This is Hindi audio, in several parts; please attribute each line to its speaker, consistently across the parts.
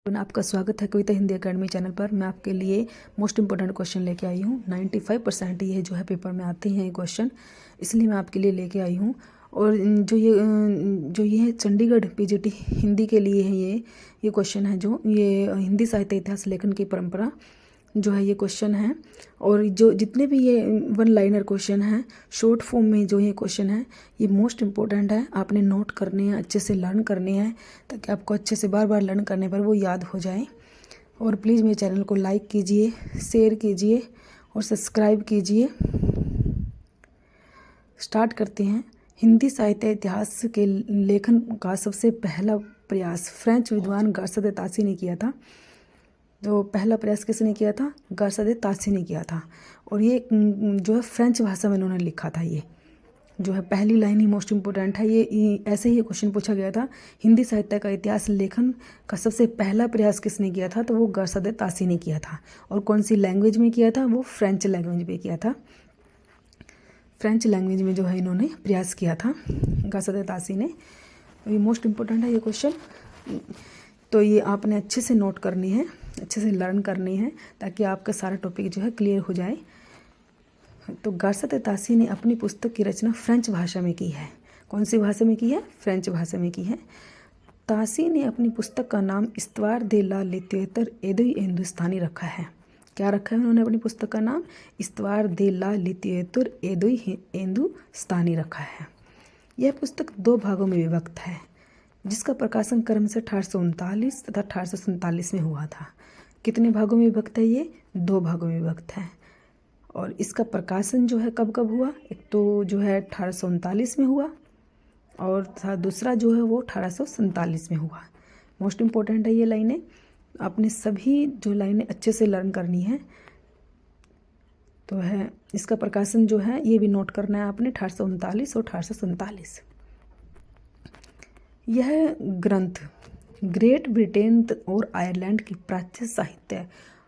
Speaker 1: आपका स्वागत है कविता हिंदी एकेडमी चैनल पर। मैं आपके लिए मोस्ट इंपॉर्टेंट क्वेश्चन लेके आई हूँ। 95% ये जो है पेपर में आते हैं ये क्वेश्चन, इसलिए मैं आपके लिए लेके आई हूँ। और जो ये है चंडीगढ़ पीजीटी हिंदी के लिए है ये क्वेश्चन है। जो ये हिंदी साहित्य इतिहास लेखन की परंपरा जो है ये क्वेश्चन है। और जो जितने भी ये वन लाइनर क्वेश्चन हैं शॉर्ट फॉर्म में जो ये क्वेश्चन है ये मोस्ट इम्पोर्टेंट है। आपने नोट करने हैं, अच्छे से लर्न करने हैं, ताकि आपको अच्छे से बार बार लर्न करने पर वो याद हो जाए। और प्लीज़ मेरे चैनल को लाइक कीजिए, शेयर कीजिए और सब्सक्राइब कीजिए। स्टार्ट करते हैं। हिंदी साहित्य इतिहास के लेखन का सबसे पहला प्रयास फ्रेंच विद्वान गार्सद तासी ने किया था। तो पहला प्रयास किसने किया था? गार्सद तासी ने किया था। और ये जो है फ्रेंच भाषा में उन्होंने लिखा था। ये जो है पहली लाइन ही मोस्ट इम्पोर्टेंट है। ये ऐसे ही क्वेश्चन पूछा गया था, हिंदी साहित्य का इतिहास लेखन का सबसे पहला प्रयास किसने किया था? तो वो गार्सद तासी ने किया था। और कौन सी लैंग्वेज में किया था? वो फ्रेंच लैंग्वेज में किया था। फ्रेंच लैंग्वेज में जो है इन्होंने प्रयास किया था गार्सद तासी ने। ये मोस्ट इम्पोर्टेंट है ये क्वेश्चन। तो ये आपने अच्छे से नोट करनी है, अच्छे से लर्न करनी है, ताकि आपका सारा टॉपिक जो है क्लियर हो जाए। तो गार्सद तासी ने अपनी पुस्तक की रचना फ्रेंच भाषा में की है। कौन सी भाषा में की है? फ्रेंच भाषा में की है। तासी ने अपनी पुस्तक का नाम इस्तवार दे ला लिटरेचर एदोई हिंदुस्तानी रखा है। क्या रखा है उन्होंने अपनी पुस्तक का नाम? इस्तवार दे ला लिटरेचर एदोई हिंदुस्तानी रखा है। यह पुस्तक 2 भागों में विभक्त है, जिसका प्रकाशन क्रम से 1839 तथा 1847 में हुआ था। कितने भागों में विभक्त है ये? 2 भागों में विभक्त है। और इसका प्रकाशन जो है कब कब हुआ? एक तो जो है 1839 में हुआ और दूसरा जो है वो 1847 में हुआ। मोस्ट इम्पोर्टेंट है ये लाइनें। आपने सभी जो लाइनें अच्छे से लर्न करनी है। तो है इसका प्रकाशन जो है ये भी नोट करना है आपने, 1839 और 1847। यह ग्रंथ ग्रेट ब्रिटेन और आयरलैंड की प्राच्य साहित्य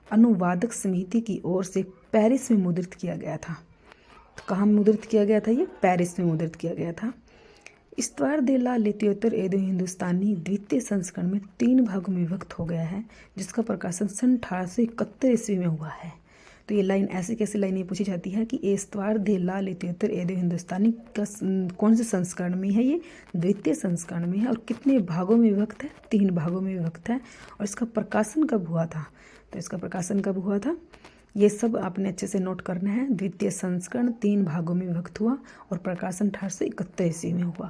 Speaker 1: अनुवादक समिति की ओर से पेरिस में मुद्रित किया गया था। तो कहाँ मुद्रित किया गया था? ये पेरिस में मुद्रित किया गया था। इस्तवार दे ला लिटरेचर एदो हिंदुस्तानी द्वितीय संस्करण में 3 भागों में विभक्त हो गया है, जिसका प्रकाशन सन 1871 ईस्वी में हुआ है। तो ये लाइन ऐसे कैसे लाइन ये पूछी जाती है कि इस्तवार दे ला लिटरेचर एदो हिंदुस्तानी का कौन से संस्करण में है? ये द्वितीय संस्करण में है। और कितने भागों में विभक्त है? 3 भागों में विभक्त है। और इसका प्रकाशन कब हुआ था? तो इसका प्रकाशन कब हुआ था ये सब आपने अच्छे से नोट करना है। द्वितीय संस्करण 3 भागों में विभक्त हुआ और प्रकाशन 1871 ईस्वी में हुआ।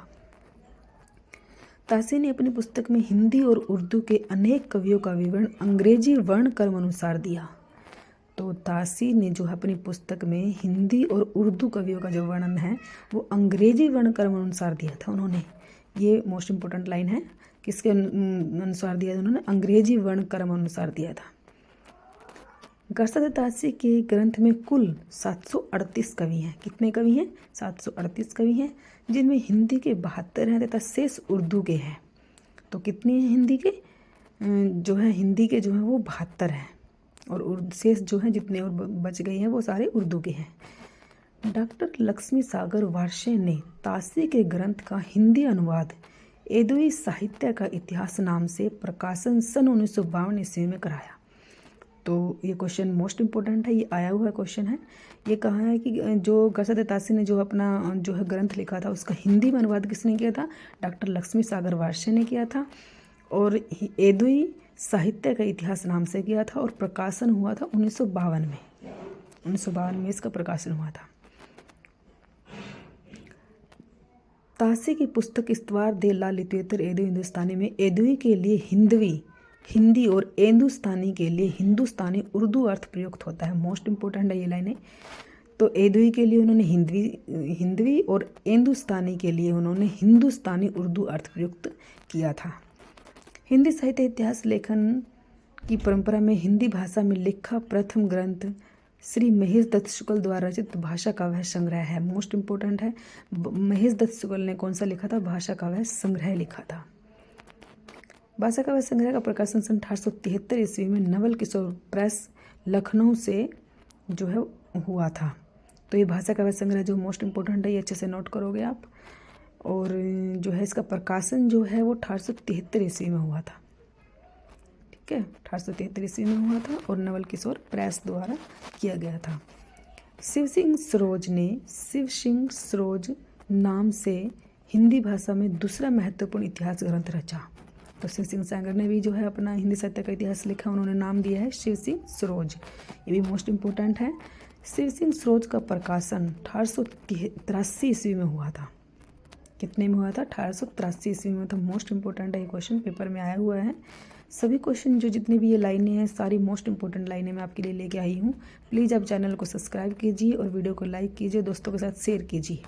Speaker 1: तासी ने अपनी पुस्तक में हिंदी और उर्दू के अनेक कवियों का विवरण अंग्रेजी वर्ण क्रम अनुसार दिया। तो तासी ने जो अपनी पुस्तक में हिंदी और उर्दू कवियों का जो वर्णन है वो अंग्रेजी वर्ण क्रम अनुसार दिया था उन्होंने। ये मोस्ट इम्पोर्टेंट लाइन है। किसके अनुसार दिया था उन्होंने? अंग्रेजी वर्ण क्रम अनुसार दिया था। गार्सद तासी के ग्रंथ में कुल 738 कवि हैं। कितने कवि हैं? 738 कवि हैं, जिनमें हिंदी के 72 हैं तथा शेष उर्दू के हैं। तो कितने हैं हिंदी के? जो है हिंदी के जो हैं वो 72 हैं और शेष जो हैं जितने और बच गए हैं वो सारे उर्दू के हैं। डॉक्टर लक्ष्मी सागर वार्षे ने तासी के ग्रंथ का हिंदी अनुवाद एदोई साहित्य का इतिहास नाम से प्रकाशन सन 1952 ईस्वी में कराया। तो ये क्वेश्चन मोस्ट इम्पोर्टेंट है, ये आया हुआ क्वेश्चन है। ये कहा है कि जो गार्सद तासी ने जो अपना जो है ग्रंथ लिखा था उसका हिंदी में अनुवाद किसने किया था? डॉक्टर लक्ष्मी सागर वार्षे ने किया था। और एदोई साहित्य का इतिहास नाम से किया था और प्रकाशन हुआ था 1952 में। 1952 में इसका प्रकाशन हुआ था। तासी की पुस्तक इस्तवार दे ला लिटरेचर एदो हिंदुस्तानी में एदोई के लिए हिंदी और हिंदुस्तानी के लिए हिंदुस्तानी उर्दू अर्थ प्रयुक्त होता है। मोस्ट इम्पोर्टेंट है ये लाइनें। तो एदोई के लिए उन्होंने हिंदवी और हिंदुस्तानी के लिए उन्होंने हिंदुस्तानी उर्दू अर्थ प्रयुक्त किया था। हिंदी साहित्य इतिहास लेखन की परंपरा में हिंदी भाषा में लिखा प्रथम ग्रंथ श्री महेश दत्त शुक्ल द्वारा रचित भाषा काव्य संग्रह है। मोस्ट इम्पोर्टेंट है। महेश दत्त शुक्ल ने कौन सा लिखा था? भाषा काव्य संग्रह लिखा था। भाषा काव्य संग्रह का प्रकाशन सन 1873 ईस्वी में नवल किशोर प्रेस लखनऊ से जो है हुआ था। तो ये भाषा काव्य संग्रह जो मोस्ट इम्पोर्टेंट है, ये अच्छे से नोट करोगे आप। और जो है इसका प्रकाशन जो है वो 1873 ईस्वी में हुआ था। ठीक है, 1873 ईस्वी में हुआ था और नवल किशोर प्रेस द्वारा किया गया था। शिव सिंह सरोज ने शिव सिंह सरोज नाम से हिंदी भाषा में दूसरा महत्वपूर्ण इतिहास ग्रंथ रचा। तो शिव सिंह सागर ने भी जो है अपना हिंदी साहित्य का इतिहास लिखा, उन्होंने नाम दिया है शिव सिंह सरोज, ये भी मोस्ट इम्पोर्टेंट है। शिव सिंह सरोज का प्रकाशन 1883 ईस्वी में हुआ था। कितने में हुआ था? 1883 ईस्वी में था। मोस्ट इंपॉर्टेंट है ये क्वेश्चन, पेपर में आया हुआ है। सभी क्वेश्चन जो जितनी भी ये लाइनें हैं सारी मोस्ट इंपॉर्टेंट लाइनें मैं आपके लिए लेके आई हूँ। प्लीज़ आप चैनल को सब्सक्राइब कीजिए और वीडियो को लाइक कीजिए, दोस्तों के साथ शेयर कीजिए।